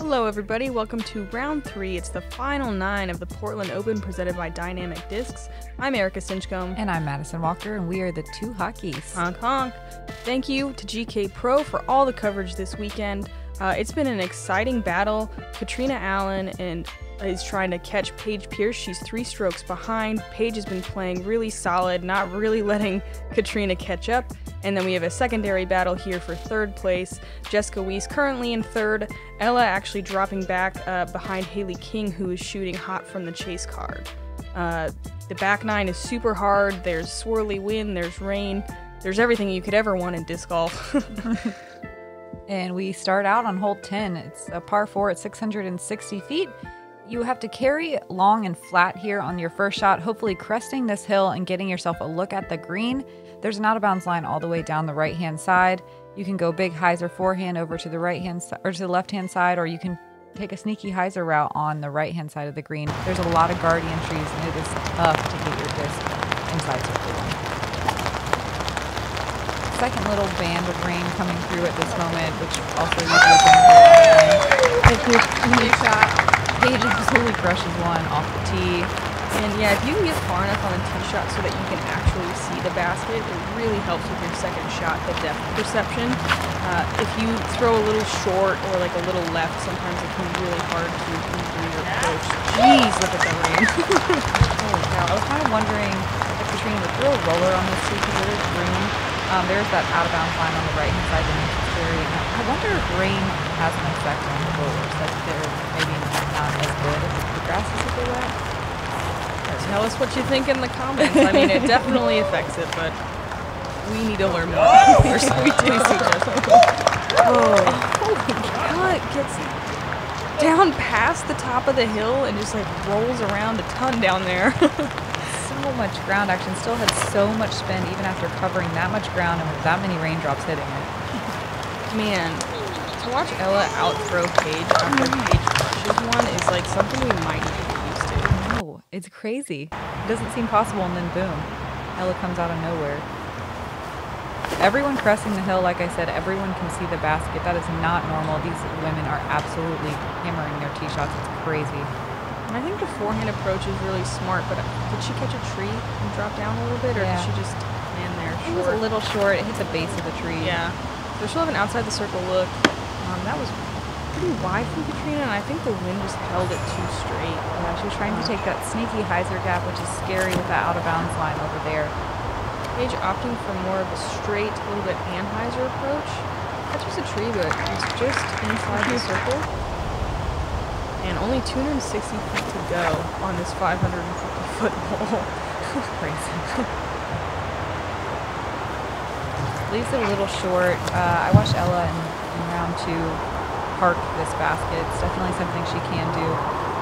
Hello everybody, welcome to round 3. It's the final 9 of the Portland Open presented by Dynamic Discs. I'm Erika Stinchcomb. And I'm Madison Walker, and we are the two hockeys. Honk honk. Thank you to Gkpro for all the coverage this weekend. It's been an exciting battle. Catrina Allen is trying to catch Paige Pierce. She's 3 strokes behind. Paige has been playing really solid, not really letting Catrina catch up. And then we have a secondary battle here for 3rd place. Jessica Weese currently in 3rd. Ella actually dropping back behind Haley King, who is shooting hot from the chase card. The back 9 is super hard. There's swirly wind, there's rain. There's everything you could ever want in disc golf. And we start out on hole 10. It's a par 4 at 660 feet. You have to carry long and flat here on your first shot, hopefully cresting this hill and getting yourself a look at the green. There's an out of bounds line all the way down the right-hand side. You can go big hyzer forehand over to the right-hand side or to the left-hand side, or you can take a sneaky hyzer route on the right-hand side of the green. There's a lot of guardian trees, and it is tough to get your disc inside circle one. Second little band of rain coming through at this moment, which also usually brings a lot of rain. Shot. Paige absolutely crushes one off the tee. And yeah, if you can get far enough on the tee shot so that you can actually see the basket, it really helps with your second shot, the depth perception. If you throw a little short or like a little left, sometimes it can be really hard to through your approach. Jeez, look at the rain. Holy cow. I was kind of wondering if Catrina would throw a roller on this tee because it is green. There's that out of bounds line on the right hand side that makes it scary. I wonder if rain has an effect on the rollers, that they're maybe not as good if the grass is a bit wet. Tell us what you think in the comments. I mean, it definitely affects it, but we need to learn more. We do see just. Oh, holy cow! It gets down past the top of the hill and just like rolls around a ton down there. So much ground action. Still had so much spin even after covering that much ground and with that many raindrops hitting it. Man, to watch Ella outthrow Paige after Paige crushes one is like something we might need to get used to. No, it's crazy. It doesn't seem possible, and then boom, Ella comes out of nowhere. Everyone cresting the hill, like I said, everyone can see the basket. That is not normal. These women are absolutely hammering their tee shots. It's crazy. And I think the forehand approach is really smart, but did she catch a tree and drop down a little bit, or did she just land there short? It was a little short. It hit the base of the tree. Yeah. So she'll have an outside the circle look. That was pretty wide from Catrina, and I think the wind just held it too straight. Yeah, she was trying to take that sneaky hyzer gap, which is scary with that out of bounds line over there. Paige opting for more of a straight, a little bit Anheuser approach. Catches a tree, but it's just inside the circle. And only 260 feet to go on this 550-foot hole. Crazy. Leaves it a little short. I watched Ella in round 2 park this basket. It's definitely something she can do.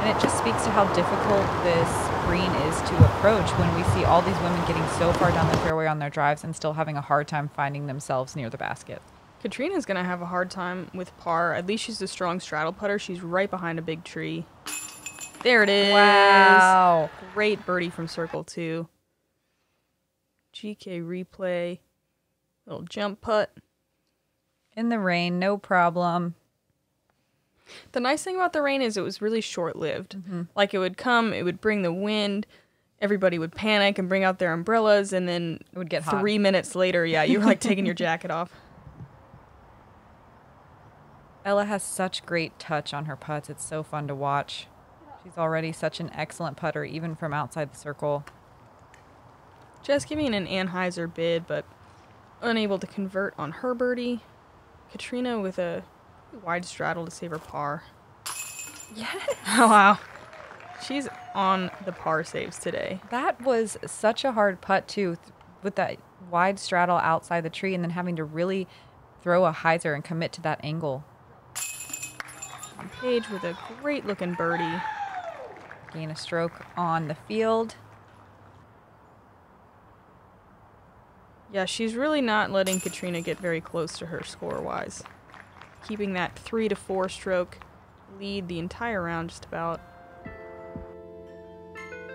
And it just speaks to how difficult this green is to approach when we see all these women getting so far down the fairway on their drives and still having a hard time finding themselves near the basket. Catrina's going to have a hard time with par. At least she's a strong straddle putter. She's right behind a big tree. There it is. Wow. Great birdie from circle 2. GK replay. Little jump putt. In the rain, no problem. The nice thing about the rain is it was really short-lived. Like it would come, it would bring the wind. Everybody would panic and bring out their umbrellas, and then it would get hot. 3 minutes later, yeah, you were like taking your jacket off. Ella has such great touch on her putts. It's so fun to watch. She's already such an excellent putter, even from outside the circle. Just giving an Anheuser bid, but unable to convert on her birdie. Catrina with a wide straddle to save her par. Yes. Oh, wow. She's on the par saves today. That was such a hard putt, too, with that wide straddle outside the tree and then having to really throw a hyzer and commit to that angle. Paige with a great-looking birdie. Gain a stroke on the field. Yeah, she's really not letting Catrina get very close to her score-wise. Keeping that 3 to 4 stroke lead the entire round just about.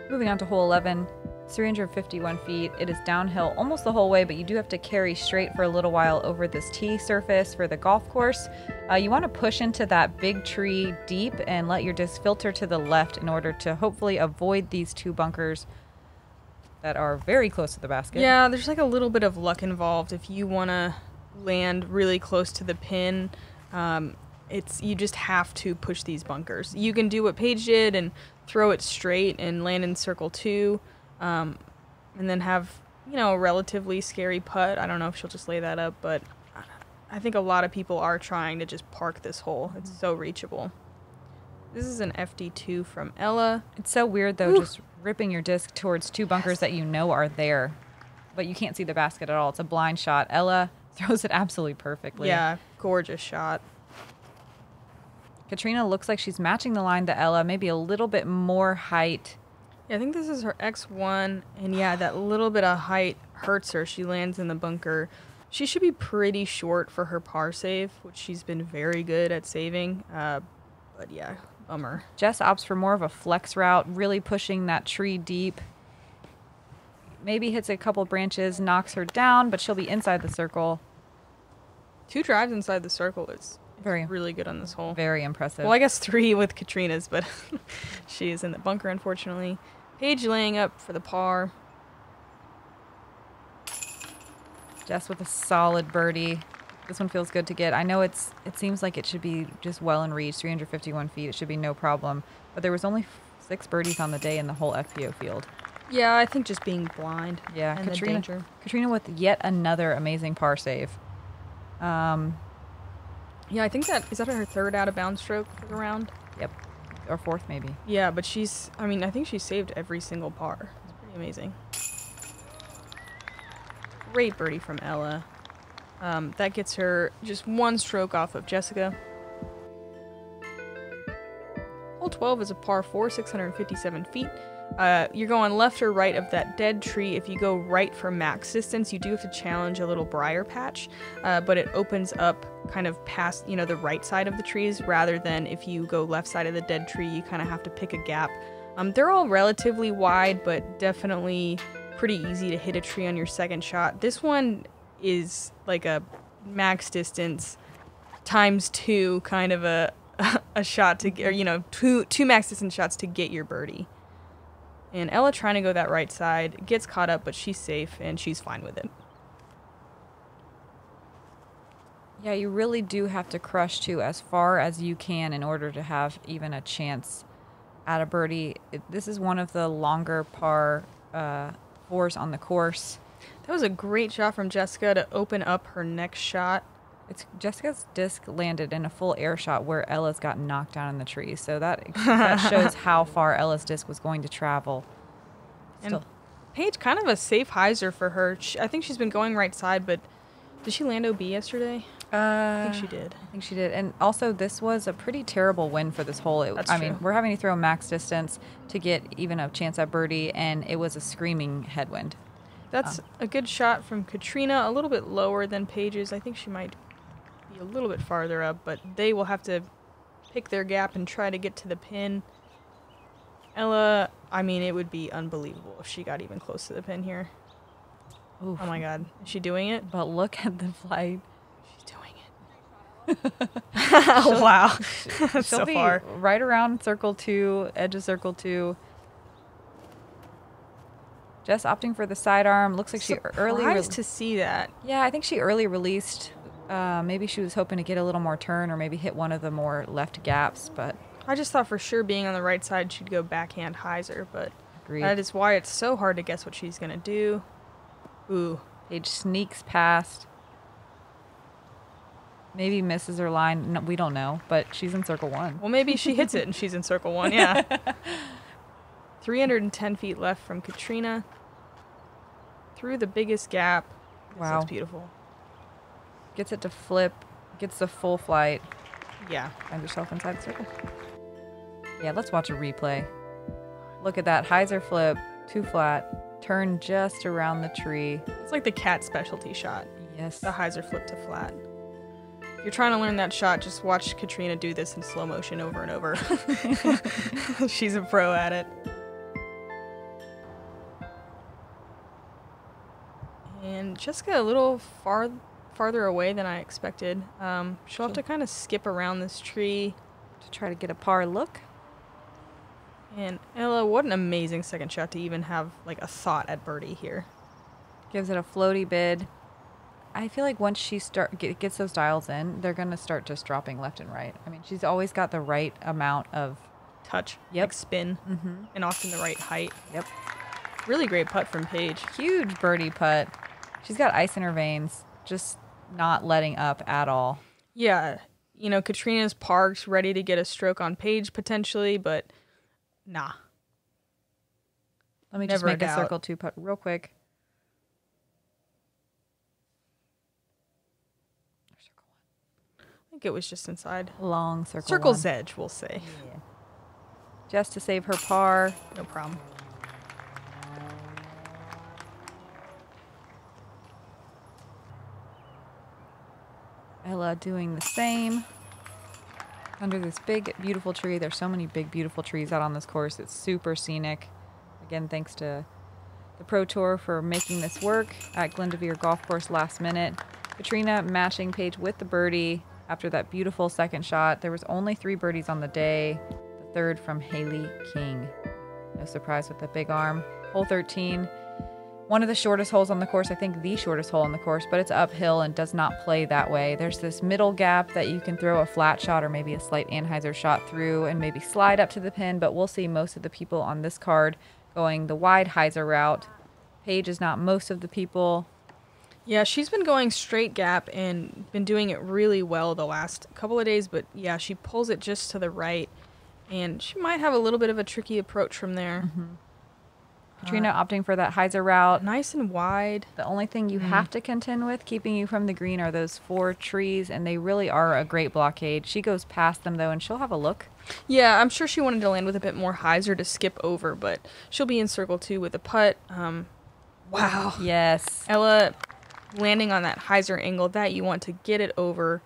Moving on to hole 11. It's 351 feet. It is downhill almost the whole way, but you do have to carry straight for a little while over this tee surface for the golf course. You want to push into that big tree deep and let your disc filter to the left in order to hopefully avoid these two bunkers that are very close to the basket. Yeah, there's like a little bit of luck involved if you want to land really close to the pin. You just have to push these bunkers. You can do what Paige did and throw it straight and land in circle 2, and then have, a relatively scary putt. I don't know if she'll just lay that up, but I think a lot of people are trying to just park this hole. It's so reachable. This is an FD2 from Ella. It's so weird, though, just ripping your disc towards two bunkers that you know are there, but you can't see the basket at all. It's a blind shot. Ella throws it absolutely perfectly. Yeah, gorgeous shot. Catrina looks like she's matching the line to Ella, maybe a little bit more height. Yeah, I think this is her X1, and yeah, that little bit of height hurts her. She lands in the bunker. She should be pretty short for her par save, which she's been very good at saving, but yeah, bummer. Jess opts for more of a flex route, really pushing that tree deep. Maybe hits a couple branches, knocks her down, but she'll be inside the circle. 2 drives inside the circle is very really good on this hole. Very impressive. Well, I guess 3 with Catrina's, but she is in the bunker, unfortunately. Paige laying up for the par. Jess with a solid birdie. This one feels good to get. I know it seems like it should be just well in reach, 351 feet. It should be no problem. But there was only 6 birdies on the day in the whole FPO field. Yeah, I think just being blind. Yeah, and Catrina with yet another amazing par save. Yeah, I think is that her 3rd out of bounds stroke for the round? Yep. Or 4th maybe. Yeah, but I think she saved every single par. It's pretty amazing. Great birdie from Ella. That gets her just 1 stroke off of Jessica. Hole 12 is a par 4, 657 feet. You're going left or right of that dead tree. If you go right for max distance, you do have to challenge a little briar patch, but it opens up kind of past, the right side of the trees, rather than if you go left side of the dead tree, you kind of have to pick a gap. They're all relatively wide, but definitely pretty easy to hit a tree on your second shot. This one is like a max distance times 2 kind of a shot to get, or, 2 max distance shots to get your birdie. And Ella trying to go that right side, gets caught up, but she's safe and she's fine with it. Yeah, you really do have to crush to as far as you can in order to have even a chance at a birdie. This is one of the longer par 4s on the course. That was a great shot from Jessica to open up her next shot. Jessica's disc landed in a full air shot where Ella's got knocked down in the tree. So that shows how far Ella's disc was going to travel. And Paige, kind of a safe hyzer for her. I think she's been going right side, but did she land OB yesterday? I think she did. And also, this was a pretty terrible win for this hole. That's true. We're having to throw max distance to get even a chance at birdie, and it was a screaming headwind. That's a good shot from Catrina, a little bit lower than Paige's. I think she might be a little bit farther up, but they will have to pick their gap and try to get to the pin. Ella, it would be unbelievable if she got even close to the pin here. Oof. Oh my god. Is she doing it? But look at the flight. She's doing it. Wow. She'll so be far. Right around circle 2, edge of circle 2. Jess opting for the sidearm. Looks like she early Surprised to see that. Yeah, I think she early released. Maybe she was hoping to get a little more turn or maybe hit one of the more left gaps, but I just thought for sure being on the right side she'd go backhand hyzer, but agreed. That is why it's so hard to guess what she's going to do. Ooh. Paige sneaks past. Maybe misses her line. No, we don't know, but she's in circle 1. Well, maybe she hits it and she's in circle 1, yeah. 310 feet left from Catrina. Through the biggest gap. Wow. That's beautiful. Gets it to flip. Gets the full flight. Yeah. Find yourself inside the circle. Yeah, let's watch a replay. Look at that. Hyzer flip. 2 flat. Turn just around the tree. It's like the cat specialty shot. Yes. The hyzer flip to flat. If you're trying to learn that shot, just watch Catrina do this in slow motion over and over. She's a pro at it. Jessica a little farther away than I expected. She'll have to kind of skip around this tree to try to get a par look. And Ella, what an amazing second shot to even have like a thought at birdie here. Gives it a floaty bid. I feel like once she gets those dials in, they're going to start just dropping left and right. I mean, she's always got the right amount of touch, yep, like spin, and often the right height. Yep. Really great putt from Paige. Huge birdie putt. She's got ice in her veins, just not letting up at all. Yeah, you know, Catrina's parked, ready to get a stroke on Paige potentially, but nah. Let me just make a circle 2 putt real quick. Circle 1. I think it was just inside. Long circle. Circle's edge, we'll say. Yeah. Just to save her par. No problem. Ella doing the same. Under this big, beautiful tree. There's so many big, beautiful trees out on this course. It's super scenic. Again, thanks to the Pro Tour for making this work at Glendevere Golf Course last minute. Catrina matching Paige with the birdie after that beautiful second shot. There was only 3 birdies on the day. The third from Haley King. No surprise with the big arm. Hole 13. One of the shortest holes on the course, I think the shortest hole on the course, but it's uphill and does not play that way. There's this middle gap that you can throw a flat shot or maybe a slight anhyzer shot through and maybe slide up to the pin, but we'll see most of the people on this card going the wide hyzer route. Paige is not most of the people. Yeah, she's been going straight gap and been doing it really well the last couple of days, but yeah, she pulls it just to the right, and she might have a little bit of a tricky approach from there. Catrina opting for that hyzer route. Nice and wide. The only thing you have to contend with keeping you from the green are those 4 trees, and they really are a great blockade. She goes past them, though, and she'll have a look. Yeah, I'm sure she wanted to land with a bit more hyzer to skip over, but she'll be in circle 2 with a putt. Wow. Yes. Ella landing on that hyzer angle that you want to get it over.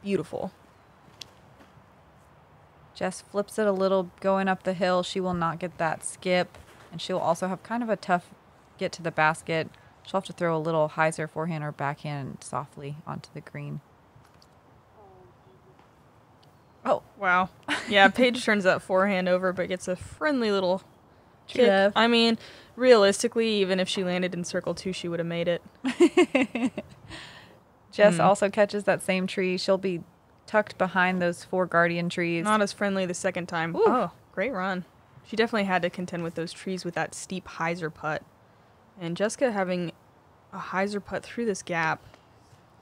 Beautiful. Jess flips it a little going up the hill. She will not get that skip. And she'll also have kind of a tough get to the basket. She'll have to throw a little hyzer forehand or backhand softly onto the green. Oh, wow. Yeah, Paige turns that forehand over, but gets a friendly little kick. Yeah. I mean, realistically, even if she landed in circle 2, she would have made it. Jess also catches that same tree. She'll be tucked behind those 4 guardian trees. Not as friendly the second time. Ooh. Oh, great run. She definitely had to contend with those trees with that steep hyzer putt. And Jessica having a hyzer putt through this gap.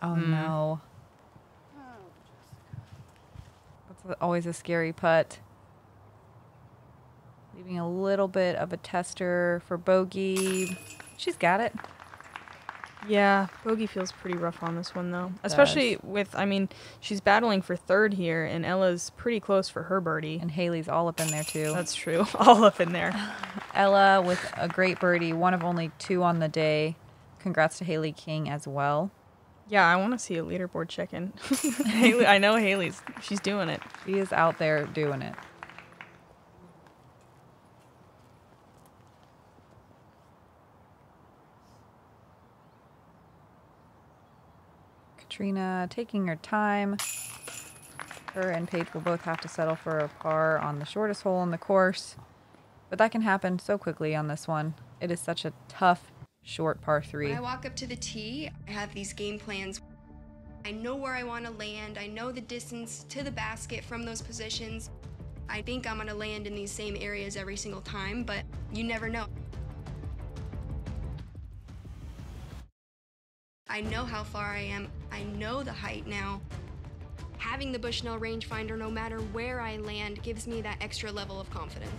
Oh, no. That's always a scary putt. Leaving a little bit of a tester for bogey. She's got it. Yeah, bogey feels pretty rough on this one, though. Especially with, I mean, she's battling for 3rd here, and Ella's pretty close for her birdie. And Haley's all up in there, too. That's true. All up in there. Ella with a great birdie, one of only 2 on the day. Congrats to Haley King as well. Yeah, I want to see a leaderboard check-in. Haley, I know she's doing it. She is out there doing it. Catrina taking her time. Her and Paige will both have to settle for a par on the shortest hole in the course. But that can happen so quickly on this one. It is such a tough, short par 3. When I walk up to the tee, I have these game plans. I know where I want to land. I know the distance to the basket from those positions. I think I'm going to land in these same areas every single time, but you never know. I know how far I am. I know the height now. Having the Bushnell Range Finder, no matter where I land, gives me that extra level of confidence.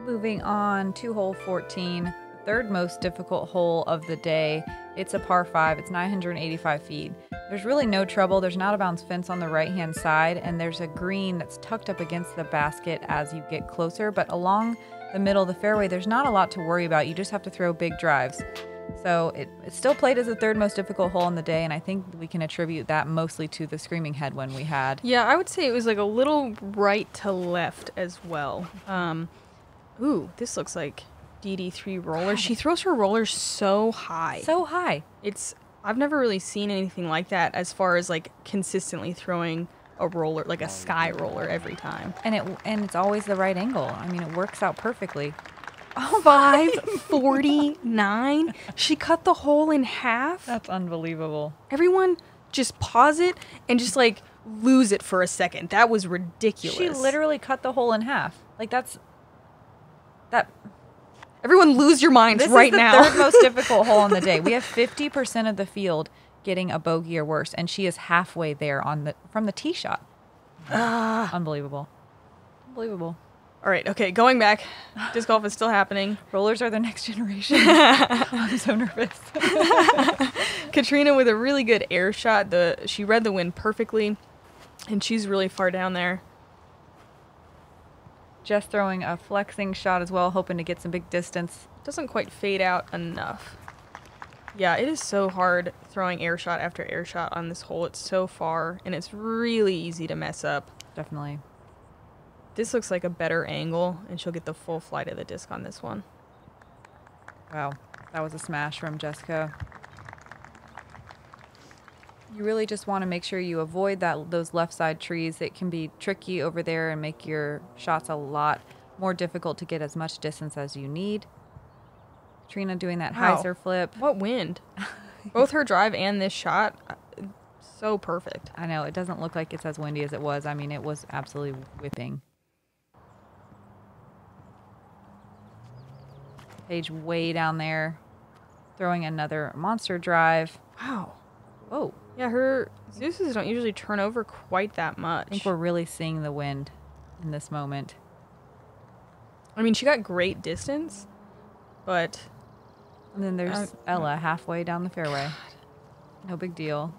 Moving on to hole 14, the 3rd most difficult hole of the day. It's a par 5. It's 985 feet. There's really no trouble. There's an out-of-bounds fence on the right-hand side, and there's a green that's tucked up against the basket as you get closer. But along the middle of the fairway, there's not a lot to worry about. You just have to throw big drives. So it's still played as the third most difficult hole in the day, and I think we can attribute that mostly to the screaming headwind we had. Yeah, I would say it was like a little right to left as well. Ooh, this looks like DD3 roller. She throws her rollers so high. So high. I've never really seen anything like that as far as like consistently throwing a roller, like a sky roller every time. And it's always the right angle. I mean, it works out perfectly. Oh, 549. She cut the hole in half. That's unbelievable. Everyone just pause it and just like lose it for a second. That was ridiculous. She literally cut the hole in half. Like that. Everyone lose your minds right now. This is the third most difficult hole on the day. We have 50% of the field getting a bogey or worse, and she is halfway there from the tee shot. Unbelievable. Unbelievable. All right, okay, going back. Disc golf is still happening. Rollers are the next generation. I'm so nervous. Catrina with a really good air shot. She read the wind perfectly, and she's really far down there. Jess throwing a flexing shot as well, hoping to get some big distance. Doesn't quite fade out enough. Yeah, it is so hard throwing air shot after air shot on this hole. It's so far, and it's really easy to mess up. Definitely. This looks like a better angle, and she'll get the full flight of the disc on this one. Wow, that was a smash from Jessica. You really just want to make sure you avoid those left side trees. It can be tricky over there and make your shots a lot more difficult to get as much distance as you need. Trina doing that hyzer flip. What wind. Both her drive and this shot, so perfect. I know, it doesn't look like it's as windy as it was. I mean, it was absolutely whipping. Paige way down there, throwing another monster drive. Wow. Whoa. Yeah, her Zeus's don't usually turn over quite that much. I think we're really seeing the wind in this moment. I mean, she got great distance, but... And then there's Ella halfway down the fairway. God. No big deal.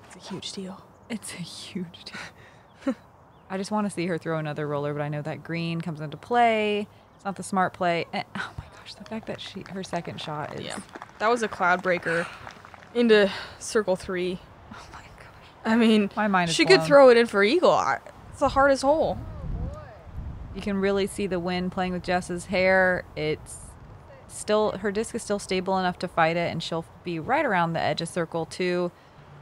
It's a huge deal. It's a huge deal. I just want to see her throw another roller, but I know that green comes into play. It's not the smart play. And, oh my gosh, the fact that her second shot is... Yeah, that was a cloud breaker into circle 3. Oh my gosh. I mean, my mind is she blown. could throw it in for eagle. It's the hardest hole. You can really see the wind playing with Jess's hair. It's still, her disc is still stable enough to fight it, and she'll be right around the edge of circle 2,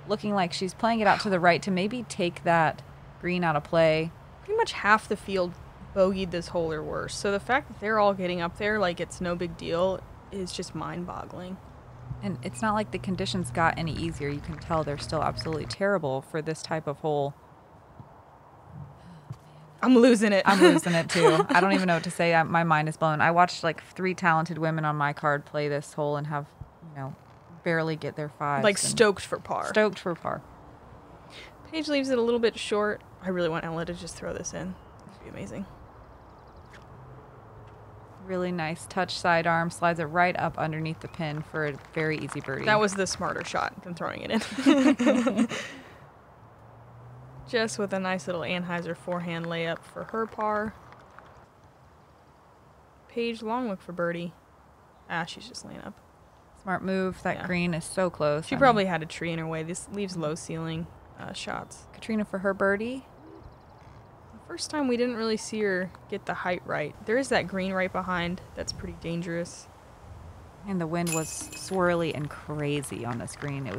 looking like she's playing it out to the right to maybe take that green out of play. Pretty much half the field bogeyed this hole or worse. So the fact that they're all getting up there like it's no big deal is just mind-boggling. And it's not like the conditions got any easier. You can tell they're still absolutely terrible for this type of hole. I'm losing it. I'm losing it too. I don't even know what to say. My mind is blown. I watched like 3 talented women on my card play this hole and have, barely get their 5s. Like stoked for par. Stoked for par. Paige leaves it a little bit short. I really want Ella to just throw this in. This would be amazing. Really nice touch sidearm. Slides it right up underneath the pin for a very easy birdie. That was the smarter shot than throwing it in. Jess with a nice little Anheuser forehand layup for her par. Paige long look for birdie. She's just laying up. Smart move. That green is so close. She probably had a tree in her way. This leaves low ceiling shots. Catrina for her birdie. First time we didn't really see her get the height right. There is that green right behind. That's pretty dangerous. And the wind was swirly and crazy on this green.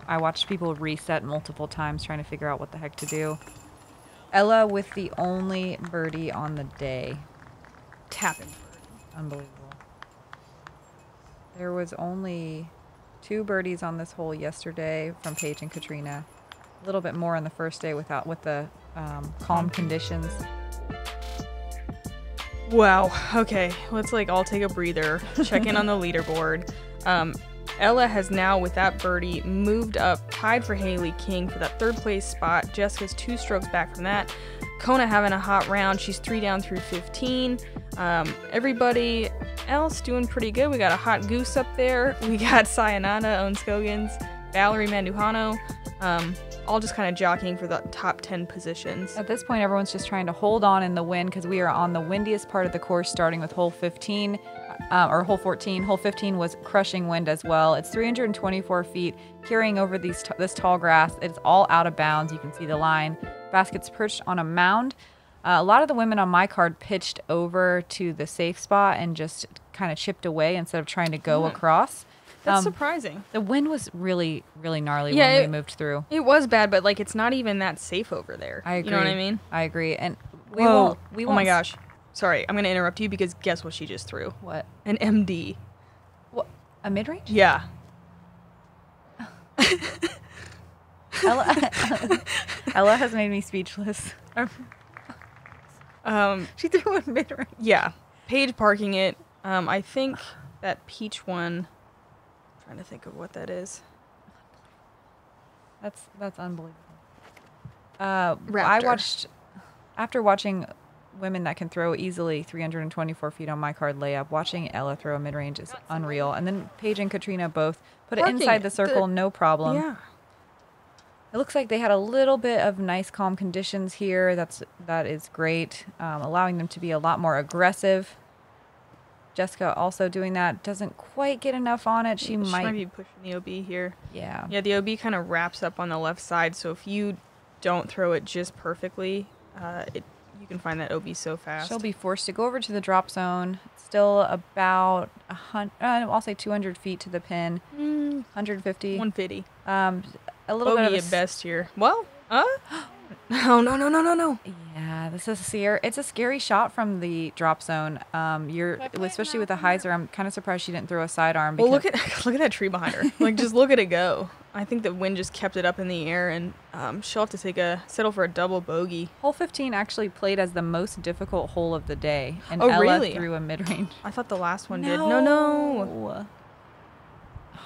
I watched people reset multiple times trying to figure out what the heck to do. Ella with the only birdie on the day. Tapping. Unbelievable. There was only 2 birdies on this hole yesterday from Paige and Catrina. A little bit more on the first day with the calm conditions. Wow. Okay. Let's all take a breather. Check in on the leaderboard. Ella has now, with that birdie, moved up, tied for Haley King for that 3rd place spot. Jessica's 2 strokes back from that. Kona having a hot round. She's 3 down through 15. Everybody else doing pretty good. We got a hot goose up there. We got Sayonara, Owens Skogans, Valerie Mandujano, all just kind of jockeying for the top 10 positions. At this point, everyone's just trying to hold on in the wind because we are on the windiest part of the course, starting with hole 15, or hole 14. Hole 15 was crushing wind as well. It's 324 feet, carrying over this tall grass. It's all out of bounds. You can see the line. Basket's perched on a mound. A lot of the women on my card pitched over to the safe spot and just kind of chipped away instead of trying to go across. That's surprising. The wind was really, really gnarly when we moved through. It was bad, but like it's not even that safe over there. I agree. You know what I mean? I agree. And we oh won't. My gosh. Sorry, I'm going to interrupt you because guess what she just threw? What? An MD. What? A mid-range? Yeah. Ella has made me speechless. She threw a mid-range. Yeah. Paige parking it. I think that peach one. I'm trying to think of what that is. That's unbelievable. Raptor. After watching women that can throw easily 324 feet on my card layup, watching Ella throw a mid-range is unreal. And then Paige and Catrina both put it inside the circle, no problem. Yeah. It looks like they had a little bit of nice, calm conditions here. That is great, allowing them to be a lot more aggressive. Jessica also doing that. Doesn't quite get enough on it. She might be pushing the OB here. Yeah. Yeah, the OB kind of wraps up on the left side, so if you don't throw it just perfectly, you can find that OB so fast. She'll be forced to go over to the drop zone. Still about I'll say 200 feet to the pin. 150. 150. A little bit of at best here. Well, no. Yeah, this is it's a scary shot from the drop zone. Especially with the hyzer. I'm kind of surprised she didn't throw a sidearm. Well, look at that tree behind her. Like, just look at it go. I think the wind just kept it up in the air, and she'll have to settle for a double bogey. Hole 15 actually played as the most difficult hole of the day, and oh, Ella really? threw a mid-range. I thought the last one did. No.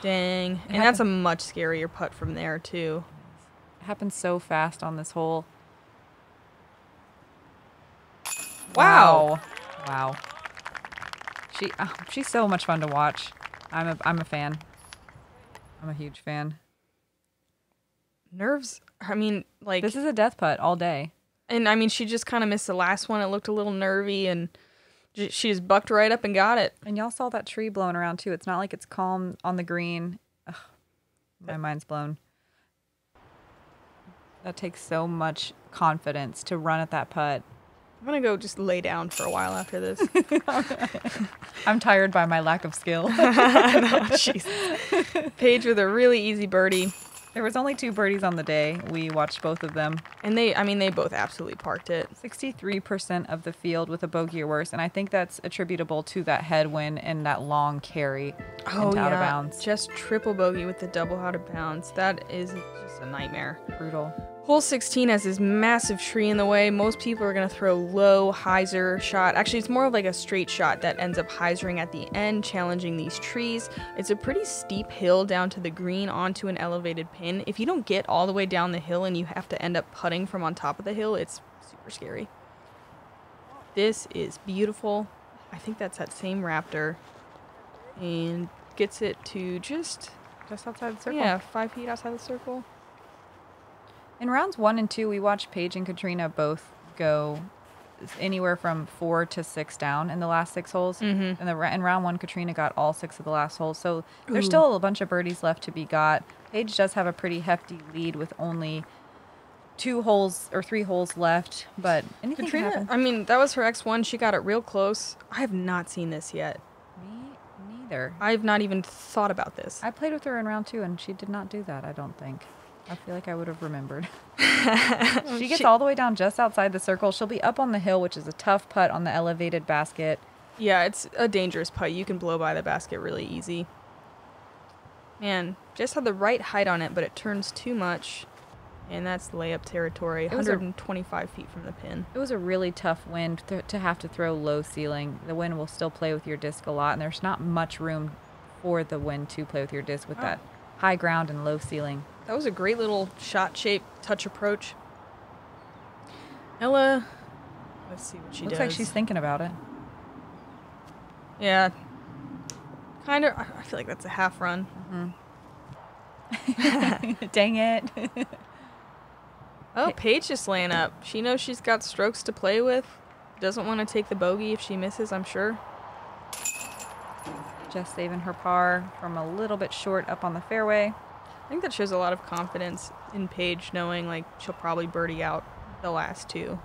Dang. And that's a much scarier putt from there, too. It happened so fast on this hole. Wow. She's so much fun to watch. I'm a fan. I'm a huge fan. Nerves. I mean, like, this is a death putt all day. And I mean, she just kind of missed the last one. It looked a little nervy, and she just bucked right up and got it. And y'all saw that tree blowing around too. It's not like it's calm on the green. Ugh, my mind's blown. That takes so much confidence to run at that putt. I'm going to go just lay down for a while after this. I'm tired by my lack of skill. Jesus. Paige with a really easy birdie. There was only 2 birdies on the day. We watched both of them. And they both absolutely parked it. 63% of the field with a bogey or worse. And I think that's attributable to that headwind and that long carry into out of bounds. Just triple bogey with the double out of bounds. That is just a nightmare. Brutal. Hole 16 has this massive tree in the way. Most people are going to throw low hyzer shot. Actually, it's more of like a straight shot that ends up hyzering at the end, challenging these trees. It's a pretty steep hill down to the green onto an elevated pin. If you don't get all the way down the hill and you have to end up putting from on top of the hill, it's super scary. This is beautiful. I think that's that same Raptor. And gets it to just outside the circle. Yeah, 5 feet outside the circle. In rounds 1 and 2, we watched Paige and Catrina both go anywhere from 4 to 6 down in the last 6 holes. Mm-hmm. In round 1, Catrina got all 6 of the last holes. So there's still a bunch of birdies left to be got. Paige does have a pretty hefty lead with only 2 holes or 3 holes left. But anything can happen. I mean, that was her X1. She got it real close. I have not seen this yet. Me neither. I've not even thought about this. I played with her in round 2, and she did not do that, I don't think. I feel like I would have remembered. She gets all the way down just outside the circle. She'll be up on the hill, which is a tough putt on the elevated basket. Yeah, it's a dangerous putt. You can blow by the basket really easy. Man, just had the right height on it, but it turns too much. And that's layup territory, 125 feet from the pin. It was a really tough wind to have to throw low ceiling. The wind will still play with your disc a lot, and there's not much room for the wind to play with your disc with that high ground and low ceiling. That was a great little shot shape touch approach. Ella, let's see what she does. Looks like she's thinking about it. Yeah. Kind of. I feel like that's a half run. Mm-hmm. Dang it. Oh, Paige just laying up. She knows she's got strokes to play with. Doesn't want to take the bogey if she misses, I'm sure. Just saving her par from a little bit short up on the fairway. I think that shows a lot of confidence in Paige, knowing like she'll probably birdie out the last two.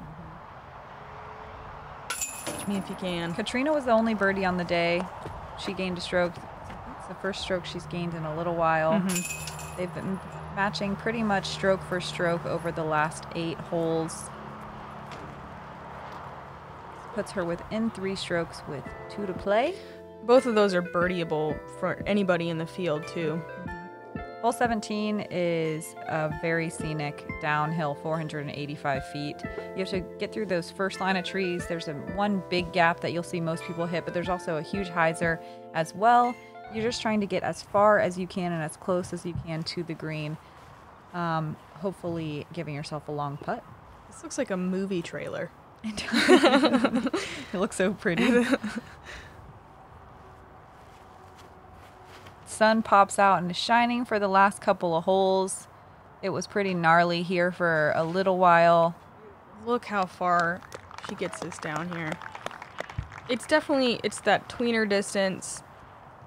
Catch me if you can. Catrina was the only birdie on the day. She gained a stroke. It's the first stroke she's gained in a little while. They've been matching pretty much stroke for stroke over the last 8 holes. Puts her within 3 strokes with 2 to play. Both of those are birdieable for anybody in the field, too. Hole 17 is a very scenic downhill 485 feet. You have to get through those first line of trees. There's one big gap that you'll see most people hit, but there's also a huge hyzer as well. You're just trying to get as far as you can and as close as you can to the green. Hopefully giving yourself a long putt. This looks like a movie trailer. It looks so pretty. Sun pops out and is shining for the last couple of holes. It was pretty gnarly here for a little while. Look how far she gets this down here. It's that tweener distance.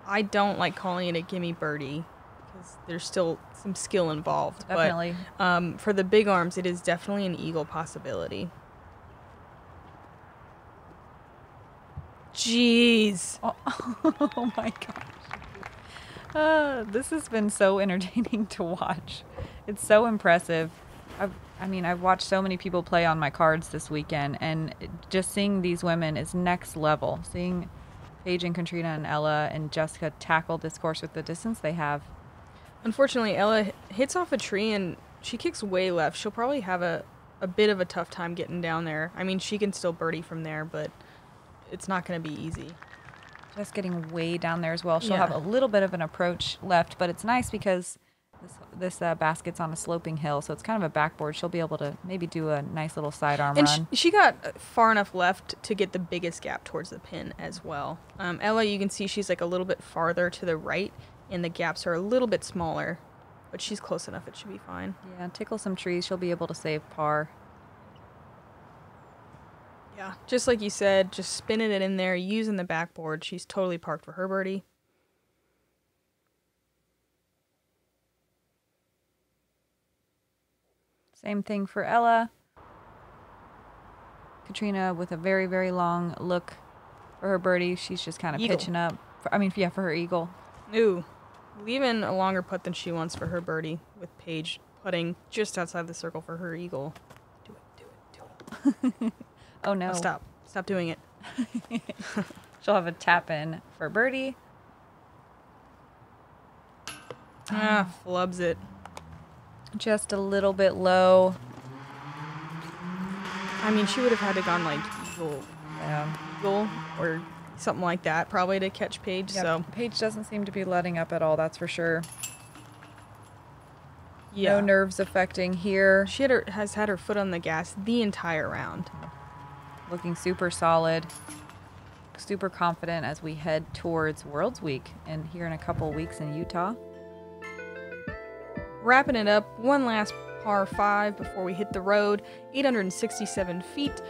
I don't like calling it a gimme birdie because there's still some skill involved. Definitely. But for the big arms, it is definitely an eagle possibility. Jeez. Oh my gosh. This has been so entertaining to watch. It's so impressive. I've watched so many people play on my cards this weekend, and just seeing these women is next level. Seeing Paige and Catrina and Ella and Jessica tackle this course with the distance they have. Unfortunately, Ella hits off a tree and she kicks way left. She'll probably have a bit of a tough time getting down there. I mean, she can still birdie from there, but it's not going to be easy. Just getting way down there as well. She'll have a little bit of an approach left, but it's nice because this basket's on a sloping hill, so it's kind of a backboard. She'll be able to maybe do a nice little sidearm run. And she got far enough left to get the biggest gap towards the pin as well. Ella, you can see she's like a little bit farther to the right, and the gaps are a little bit smaller, but she's close enough. It should be fine. Yeah, tickle some trees. She'll be able to save par. Yeah, just like you said, just spinning it in there, using the backboard. She's totally parked for her birdie. Same thing for Ella. Catrina with a very, very long look for her birdie. She's just kind of pitching up. For her eagle. Ooh, leaving a longer putt than she wants for her birdie, with Paige putting just outside the circle for her eagle. Do it. Oh, no. Oh, stop doing it. She'll have a tap in for birdie. Flubs it. Just a little bit low. I mean, she would have had to gone like eagle or something like that probably to catch Paige. Yep. So Paige doesn't seem to be letting up at all, that's for sure. Yeah. No nerves affecting here. She has had her foot on the gas the entire round. Looking super solid, super confident as we head towards Worlds Week and here in a couple weeks in Utah. Wrapping it up, one last par 5 before we hit the road, 867 feet.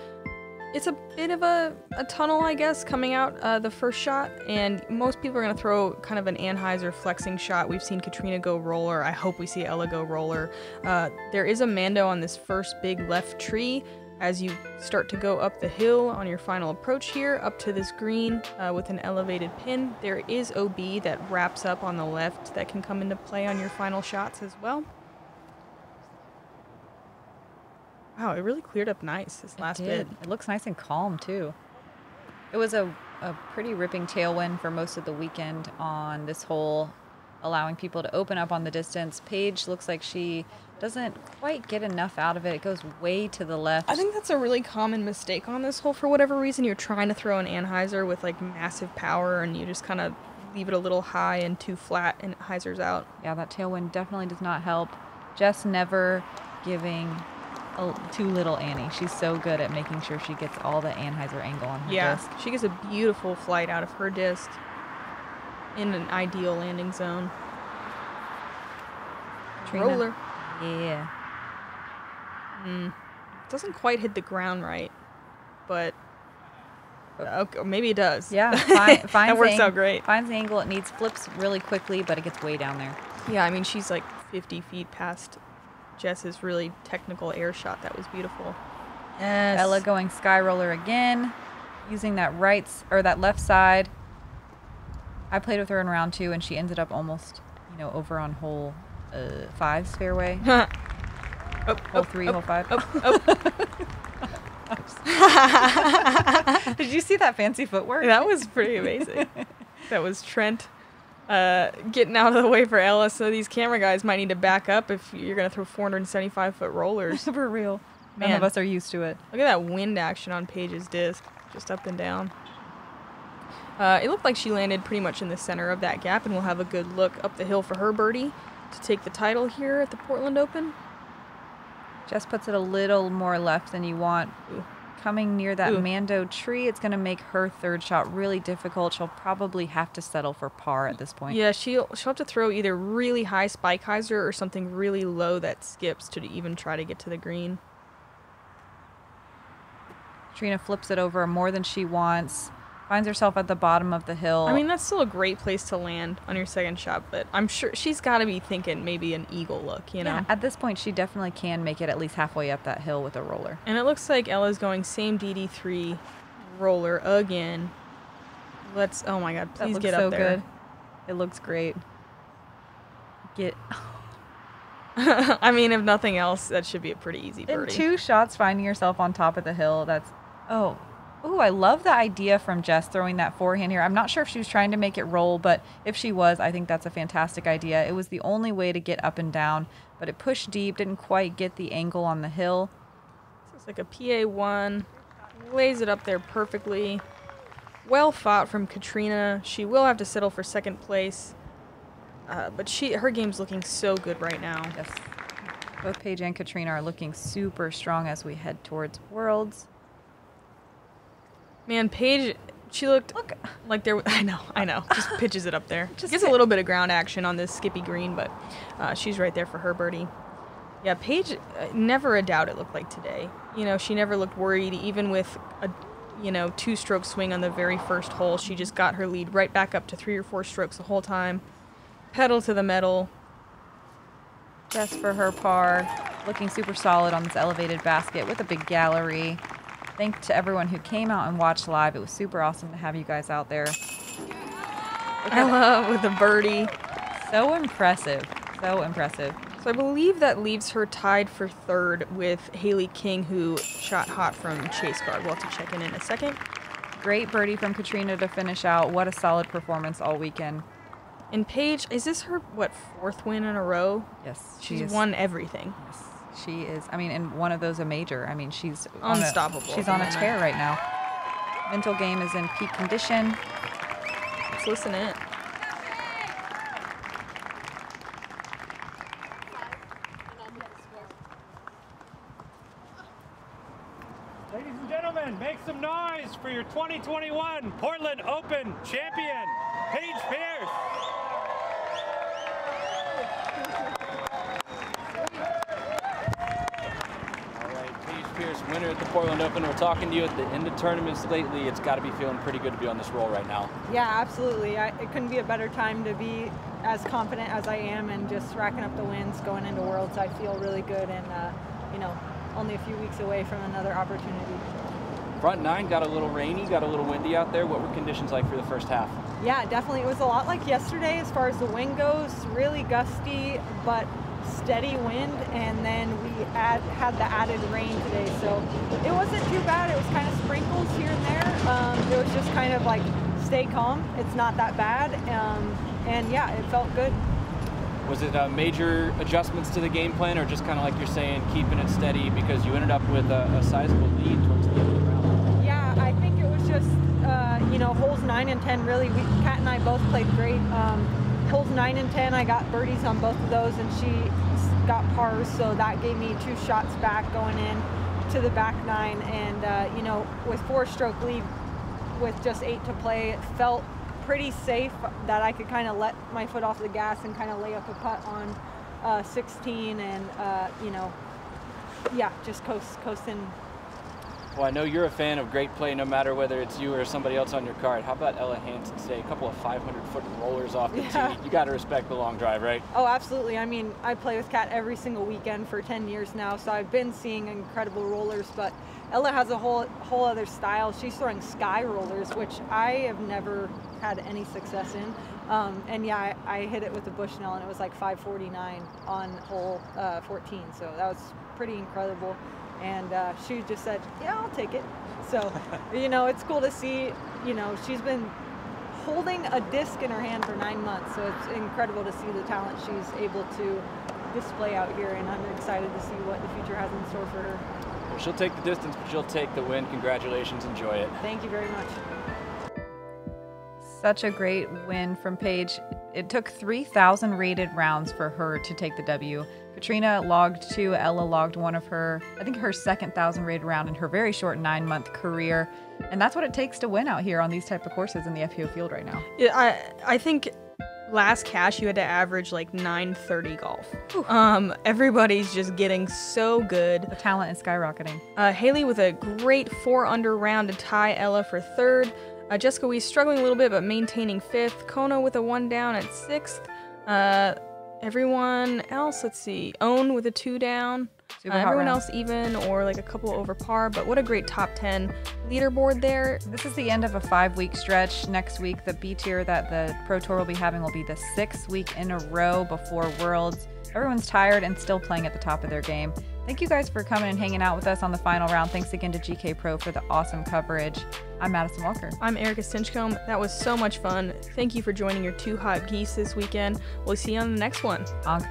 It's a bit of a tunnel, I guess, coming out the first shot, and most people are going to throw kind of an Anheuser flexing shot. We've seen Catrina go roller. I hope we see Ella go roller. There is a Mando on this first big left tree as you start to go up the hill on your final approach here, up to this green with an elevated pin. There is OB that wraps up on the left that can come into play on your final shots as well. Wow, it really cleared up nice this last bit. It looks nice and calm, too. It was a pretty ripping tailwind for most of the weekend on this hole, allowing people to open up on the distance. Paige looks like she doesn't quite get enough out of it. It goes way to the left. I think that's a really common mistake on this hole. For whatever reason, you're trying to throw an Anheuser with like massive power, and you just kind of leave it a little high and too flat, and it hyzers out. Yeah, that tailwind definitely does not help. Just never giving too little Annie. She's so good at making sure she gets all the Anheuser angle on her disc. She gets a beautiful flight out of her disc in an ideal landing zone. Catrina. Roller. Yeah. Doesn't quite hit the ground right, but okay, maybe it does. Yeah, that works out great. Finds the angle it needs, flips really quickly, but it gets way down there. Yeah, I mean, she's like 50 feet past Jess's really technical air shot. That was beautiful. Yes. Ella going sky roller again, using that that left side. I played with her in round 2, and she ended up almost, over on hole 5's fairway. Hole 3, hole 5. Did you see that fancy footwork? That was pretty amazing. That was Trent getting out of the way for Ella, so these camera guys might need to back up if you're going to throw 475-foot rollers. For real. Man. None of us are used to it. Look at that wind action on Paige's disc, just up and down. It looked like she landed pretty much in the center of that gap, and we'll have a good look up the hill for her birdie to take the title here at the Portland Open. Jess puts it a little more left than you want. Ooh. Coming near that Mando tree, it's going to make her third shot really difficult. She'll probably have to settle for par at this point. Yeah, she'll have to throw either really high spike hyzer or something really low that skips to even try to get to the green. Catrina flips it over more than she wants. Finds herself at the bottom of the hill. I mean, that's still a great place to land on your second shot, but I'm sure she's got to be thinking maybe an eagle look, you know? Yeah, at this point, she definitely can make it at least halfway up that hill with a roller. And it looks like Ella's going same DD3 roller again. Oh my God, please get up there. Good. It looks great. I mean, if nothing else, that should be a pretty easy birdie. In 2 shots, finding yourself on top of the hill, Ooh, I love the idea from Jess throwing that forehand here. I'm not sure if she was trying to make it roll, but if she was, I think that's a fantastic idea. It was the only way to get up and down, but it pushed deep, didn't quite get the angle on the hill. So it's like a PA1, lays it up there perfectly. Well fought from Catrina. She will have to settle for second place, but her game's looking so good right now. Yes. Both Paige and Catrina are looking super strong as we head towards Worlds. Man, Paige, she looked like there. I know. Just pitches it up there. Just gets a little bit of ground action on this skippy green, but she's right there for her birdie. Yeah, Paige, never a doubt it looked like today. She never looked worried, even with a 2-stroke swing on the very first hole. She just got her lead right back up to 3 or 4 strokes the whole time. Pedal to the metal. Just for her par, looking super solid on this elevated basket with a big gallery. Thanks to everyone who came out and watched live. It was super awesome to have you guys out there. Ella with a birdie. So impressive. So impressive. So I believe that leaves her tied for third with Haley King, who shot hot from Chase Guard. We'll have to check in a second. Great birdie from Catrina to finish out. What a solid performance all weekend. And Paige, is this her, 4th win in a row? Yes. She's won everything. Yes. She is. I mean, and one of those a major. I mean, she's unstoppable. She's on a tear right now. Mental game is in peak condition. Let's listen in. Ladies and gentlemen, make some noise for your 2021 Portland Open champion, Paige Pierce. Pierce, winner at the Portland Open. We're talking to you at the end of tournaments lately. It's got to be feeling pretty good to be on this roll right now. Yeah, absolutely. It couldn't be a better time to be as confident as I am and just racking up the wins going into Worlds. I feel really good and, only a few weeks away from another opportunity. Front 9 got a little rainy, got a little windy out there. What were conditions like for the first half? Yeah, definitely. It was a lot like yesterday as far as the wind goes. Really gusty, but steady wind, and then we had the added rain today, so it wasn't too bad. It was kind of sprinkles here and there. It was just kind of like stay calm. It's not that bad, and yeah, it felt good. Was it major adjustments to the game plan, or just kind of like you're saying, keeping it steady because you ended up with a sizable lead towards the end of the round? Yeah, I think it was just holes 9 and 10 really. Kat and I both played great. Holes 9 and 10, I got birdies on both of those, and she got pars, so that gave me 2 shots back going in to the back 9. And with 4-stroke lead, with just 8 to play, it felt pretty safe that I could kind of let my foot off the gas and kind of lay up a putt on 16 and, you know, yeah, just coasting. Well, I know you're a fan of great play no matter whether it's you or somebody else on your card. How about Ella Hansen today? A couple of 500-foot rollers off the tee. You got to respect the long drive, right? Oh, absolutely. I mean, I play with Kat every single weekend for 10 years now, so I've been seeing incredible rollers, but Ella has a whole other style. She's throwing sky rollers, which I have never had any success in. And yeah, I hit it with the Bushnell, and it was like 549 on hole 14, so that was pretty incredible. And she just said, yeah, I'll take it. So, you know, it's cool to see, you know, she's been holding a disc in her hand for 9 months. So it's incredible to see the talent she's able to display out here. And I'm excited to see what the future has in store for her. Well, she'll take the distance, but she'll take the win. Congratulations. Enjoy it. Thank you very much. Such a great win from Paige. It took 3,000 rated rounds for her to take the W. Catrina logged 2, Ella logged one of her, I think her second 1,000 rated round in her very short 9-month career. And that's what it takes to win out here on these type of courses in the FPO field right now. Yeah, I think last cash you had to average like 930 golf. Everybody's just getting so good. The talent is skyrocketing. Haley with a great 4-under round to tie Ella for 3rd. Jessica Weese struggling a little bit but maintaining 5th. Kona with a 1 down at 6th. Everyone else, let's see, Own with a 2 down. Everyone else even or like a couple over par, but what a great top 10 leaderboard there. This is the end of a 5-week stretch. Next week, the B tier that the Pro Tour will be having will be the 6th week in a row before Worlds. Everyone's tired and still playing at the top of their game. Thank you guys for coming and hanging out with us on the final round. Thanks again to Gkpro for the awesome coverage. I'm Madison Walker. I'm Erika Stinchcomb. That was so much fun. Thank you for joining your 2 hot geese this weekend. We'll see you on the next one. Honk.